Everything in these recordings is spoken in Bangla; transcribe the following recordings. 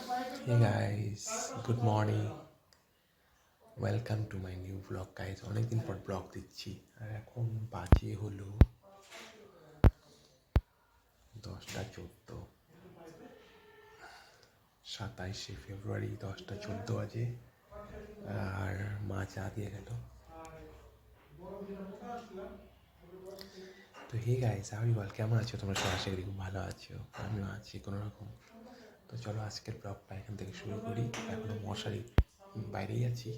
Hey guys, good morning. Welcome to my new vlog guys. অনেকদিন পর ব্লগ দিচ্ছি আর এখন বাজে হলো 10টা 14, 27শে ফেব্রুয়ারি 10টা 14 বাজে। আর মা চা দিয়ে গেল। তো হে গাইস, আমি বল কেমন আছো তোমরা? সবাই আশা করি খুব ভালো আছো, আমিও আছি কোনো রকম। তো চলো আজকের ব্লগটা এখান থেকে শুরু করি। এখনো মশারি বাইরেই আছি,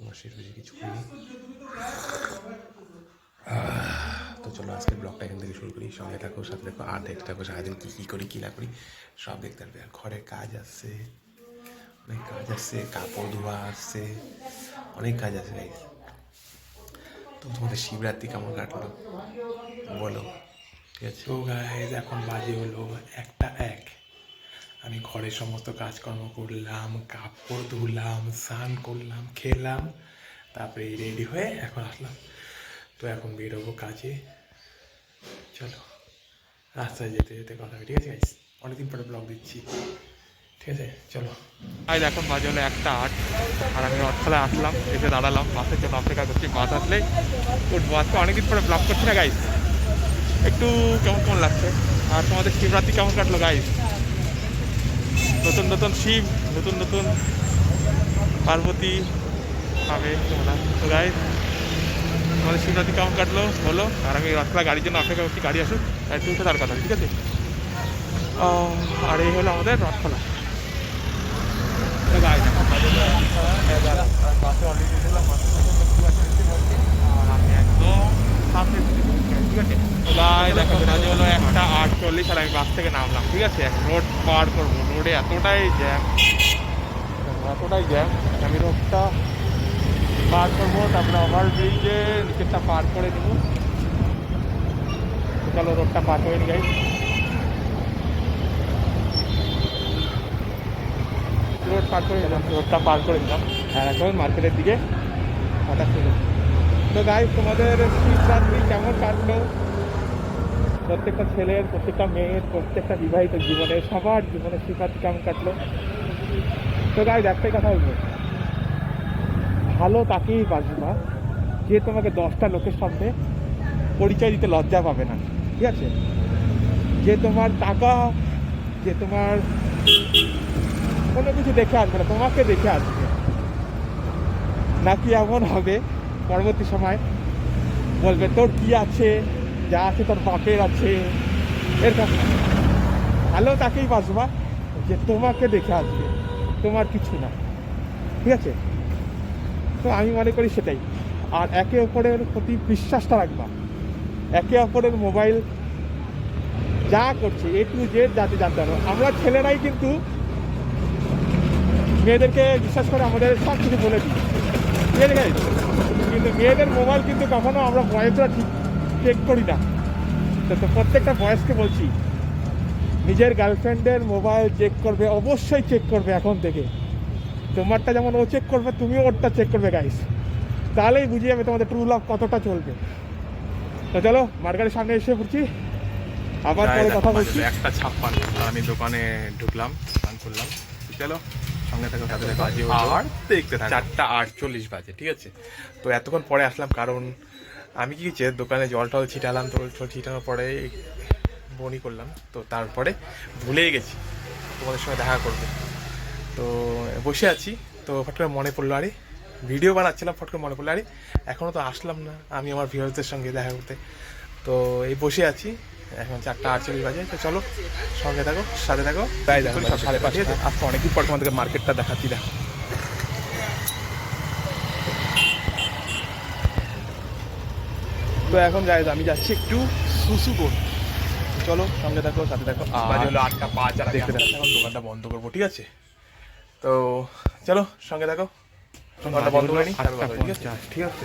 মশারি বেশি কিছু করিনি। তো চলো আজকের ব্লগটা এখান থেকে শুরু করি। সঙ্গে থাকো, সাথে থাকো, আর দেখতে থাকো সারাদিন কী করি কী না করি সব দেখতে থাকবে। আর ঘরে কাজ আসছে, অনেক কাজ আসছে, কাপড় ধোয়া আসছে, অনেক কাজ আছে গাইস। তো তোমাদের শিবরাত্রি কেমন কাটলো বলো, ঠিক আছে? তো গাইস এখন বাজে হলো 1টা 1। আমি ঘরের সমস্ত কাজকর্ম করলাম, কাপড় ধুলাম, স্নান করলাম, খেলাম, তারপরে রেডি হয়ে এখন আসলাম। তো এখন বেরোবো কাজে। চলো রাস্তায় যেতে যেতে কথা হবে, ঠিক আছে গাইস? অনেকদিন পরে ব্লগ দিচ্ছি, ঠিক আছে? চলো। আজ এখন বাজে হলো 1টা 8 আর আমি রথতলায় আসলাম, এসে দাঁড়ালাম, বাসের জন্য অপেক্ষা করছি। বাস আসলে উঠবো। আজকে অনেকদিন পরে ব্লগ করছি না গাইস, একটু কেমন কেমন লাগছে। আর তোমাদের শিবরাত্রি কেমন কাটলো গাইস? নতুন নতুন শিব, নতুন নতুন পার্বতী হবে তোমরা। তো গাইস তোমাদের শিবরাত্রি কেমন কাটলো বলো। আর আমি রথতলা গাড়ির জন্য অপেক্ষা করছি, গাড়ি আসুক তাই তুলতে তার কথা, ঠিক আছে? আর এই হলো আমাদের রথতলা। তো গাইস এখন বাসে অলরেডি দিলাম, আর আমি একদম সামনে, ঠিক আছে? তো গাইস এখন বাজে হলো 1টা 48 আর আমি বাস থেকে নামলাম, ঠিক আছে? রোড পার করবো, রোডে এতটাই জ্যাম, আমি রোডটা পার করবো, তারপরে ওভার ব্রিজে নিচেরটা পার করে দেবো। চলো রোডটা পার করে নি গাইস। রোডটা পার করে দিলাম আর এখন মার্কেটের দিকে হঠাৎ ছিল। তো গাইস তোমাদের শিবরাত্রি কেমন কাটলো? প্রত্যেকটা ছেলের, প্রত্যেকটা মেয়ের, প্রত্যেকটা বিবাহিত জীবনে, সবার জীবনে শিবরাত্রি কেমন কাটলো? তো গাইস একটাই কথা বলবো, ভালো তাকেই বাসবা যে তোমাকে 10টা লোকের সামনে পরিচয় দিতে লজ্জা পাবে না, ঠিক আছে? যে তোমার টাকা, যে তোমার কোনো কিছু দেখে আসবে না, তোমাকে দেখে আসবে। নাকি এমন হবে পরবর্তী সময় বলবে তোর কি আছে, যা আছে তোর বাপের আছে, এরকম না। ভালো তাকেই বাসবা যে তোমাকে দেখে আসবে, তোমার কিছু না, ঠিক আছে? তো আমি মনে করি সেটাই। আর একে অপরের প্রতি বিশ্বাসটা রাখবা। একে অপরের মোবাইল যা করছে A to Z যাতে জানতে পারো। আমরা ছেলেরাই কিন্তু মেয়েদেরকে বিশ্বাস করে আমাদের সব কিছু বলে দিই, ঠিক আছে? কিন্তু মেয়েদের মোবাইল কিন্তু কখনো আমরা বয়সটা ঠিক চেক করি না। তো প্রত্যেকটা বয়সকে বলছি, নিজের গার্লফ্রেন্ডের মোবাইল চেক করবে, অবশ্যই চেক করবে এখন থেকে। তোমারটা যেমন ও চেক করবে, তুমিও ওরটা চেক করবে গাইস। তাহলেই বুঝিয়ে যাবে তোমাদের ট্রু লাভ কতটা চলবে। তো চলো মার্কেটের সামনে এসে পড়ছি, আবার পরে কথা বলছি। 1টা 56 আর আমি দোকানে ঢুকলাম, স্নান করলাম। চলো সঙ্গে থাকো, সাথে থাকো। আর দেখতে থাকো 4টা 48 বাজে, ঠিক আছে? তো এতক্ষণ পরে আসলাম কারণ আমি কি হচ্ছে দোকানে জল টল ছিটালাম। তো জল ছিটানোর পরে বনি করলাম, তো তারপরে ভুলেই গেছি তোমাদের সঙ্গে দেখা করবো। তো বসে আছি, তো ফট করে মনে পড়লো, আরে ভিডিও বানাচ্ছিলাম, ফট করে মনে পড়লো আরে এখনও তো আসলাম না আমি আমার ভিউয়ার্সদের সঙ্গে দেখা করতে। তো এই বসে আছি, এখন 4টা 48 বাজে। তো চলো সঙ্গে থাকো, সাথে থাকো। তাই দেখো 5:30, ঠিক আছে? আজকে অনেকদিন পর তোমাদেরকে মার্কেটটা দেখাচ্ছি, দেখো। তো এখন যাই, আমি যাচ্ছি একটু সুসু করতে। চলো সঙ্গে থাকো, সাথে থাকো। বাজে হলো 8টা 5 আর দেখতে থাকো। এখন দোকানটা বন্ধ করবো, ঠিক আছে? তো চলো সঙ্গে থাকো, দোকানটা বন্ধ করে নিই, ঠিক আছে?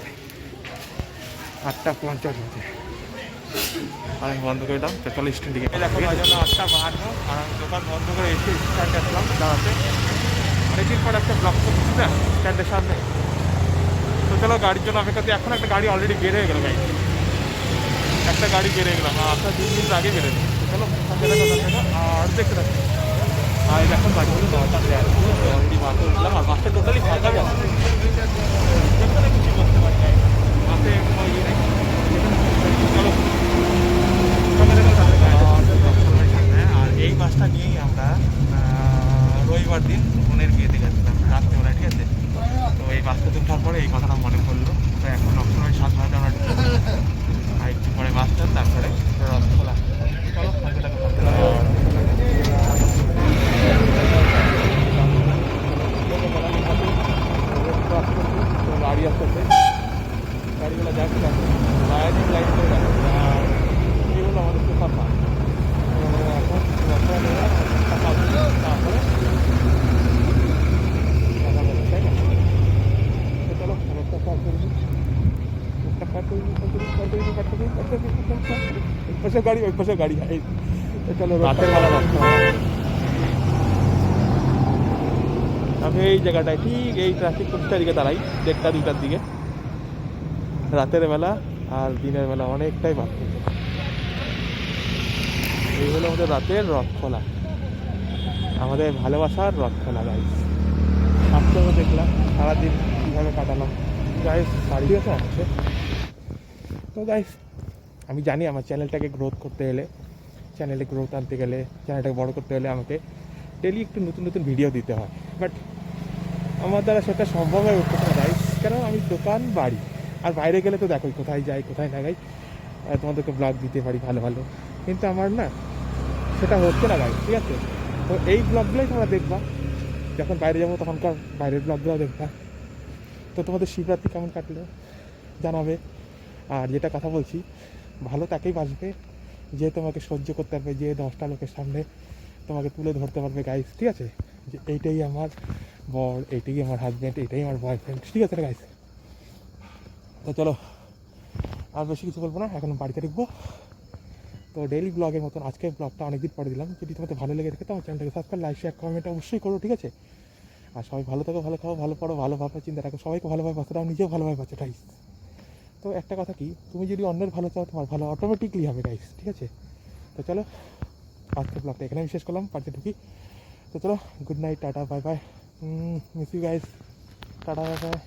8টা 50 হচ্ছে আর আমি বন্ধ করে দিলাম। তো চলো স্ট্যান্ড দিকে। এখন বাজে হলো 8টা 52 আর আমি দোকান বন্ধ করে এসে স্ট্যান্ডে আসলাম দাঁড়াতে। অনেকদিন পর একটা ব্লক করছি না স্ট্যান্ডের সামনে। তো চলো গাড়ির জন্য অপেক্ষা করছি। এখন একটা গাড়ি অলরেডি বের হয়ে গেলো গাড়ি, একটা গাড়ি বের হয়ে গেলাম, আসার 2 মিনিট আগে বেরোবে। তো চলো সঙ্গে থাকো আর দেখতে থাকো। আর এখন বাড়ি হলো 9টা 13 অলরেডি বাসে উঠলাম আর বাসে টোটালি ফাঁকা যাচ্ছে যেখানে খুশি করতে পারি গাইস বাসে কোনো ইয়ে নেই চলো আর এই বাসটা নিয়েই আমরা রবিবার দিন বোনের বিয়েতে গেছিলাম রাত্রেবেলায়, ঠিক আছে? তো এই বাসটা ওঠার পরে এই কথাটা মনে পড়লো। তো এখন অক্টোবর 7 ঘন্টা আমরা ঢুকবো আর একটু পরে বাসটা, তারপরে রথ খোলা। চলো সন্ধ্যাটাকে গাড়ি আসতেছে, গাড়িগুলো যাচ্ছে লাইন লাইন করে যাচ্ছে আর এগুলো আমাদের ফাঁকা। এখন তারপরে তাই না? তো চলো অনেকটা পার করবি, ওই পাশে গাড়ি ওই পাশে গাড়ি। চলো রাতের বেলা রাস্তা আমি এই জায়গাটায় ঠিক এই ট্রাফিক পুলিশটার দিকে দাঁড়াই 1:30 2টার দিকে রাতের বেলা আর দিনের বেলা অনেকটাই পার্থক্য। এই হলো আমাদের রাতের রথ খোলা, আমাদের ভালোবাসার রথ খোলা গাইস। আজকেও দেখলাম সারাদিন কীভাবে কাটালাম গাইস, বাড়ি আছে আছে। তো গাইস আমি জানি আমার চ্যানেলটাকে গ্রোথ করতে গেলে, চ্যানেলে গ্রোথ আনতে গেলে, চ্যানেলটাকে বড় করতে গেলে আমাকে ডেলি একটু নতুন নতুন ভিডিও দিতে হয়, বাট আমার দ্বারা সেটা সম্ভব হয়ে উঠতে না গাইস। কারণ আমি দোকান বাড়ি আর বাইরে গেলে তো দেখোই কোথায় যাই কোথায় না যাই, তোমাদেরকে ব্লগ দিতে পারি ভালো ভালো, কিন্তু আমার না সেটা হচ্ছে না গাইস, ঠিক আছে? তো এই ব্লগগুলোই তোমরা দেখবা, যখন বাইরে যাবো তখনকার বাইরের ব্লগগুলো দেখবা। তো তোমাদের শিবরাত্রি কেমন কাটলো জানাবে। আর যেটা কথা বলছি, ভালো তাকেই বাসবে যে তোমাকে সহ্য করতে পারবে, যে 10টা লোকের সামনে তোমাকে তুলে ধরতে পারবে গাইস, ঠিক আছে? যে এইটাই আমার বর, এইটাই আমার হাজব্যান্ড, এইটাই আমার বয়ফ্রেন্ড, ঠিক আছে গাইস? তো চলো আর বেশি কিছু বলবো না, এখন বাড়িতে ঢুকবো। তো ডেইলি ব্লগের মতন আজকের ব্লগটা অনেকদিন পরে দিলাম। যদি তোমাদের ভালো লেগে থাকে তো আমার চ্যানেলটাকে সাবস্ক্রাইব, লাইক, শেয়ার, কমেন্ট অবশ্যই করো, ঠিক আছে? আর সবাই ভালো থাকো, ভালো খাও, ভালো পড়ো, ভালো ভাবো, চিন্তা রাখো, সবাইকে ভালোভাবে বাঁচো, তাও নিজেও ভালোভাবে বাঁচো গাইস। তো একটা কথা কি, তুমি যদি অন্যের ভালো চাও তোমার ভালো অটোমেটিকলি হবে গাইস, ঠিক আছে? তো চলো আজকের ব্লগটা এখানে আমি শেষ করলাম, বাড়িতে ঢুকি। তো চলো good night, tata, bye bye, miss you guys, tata, bye by.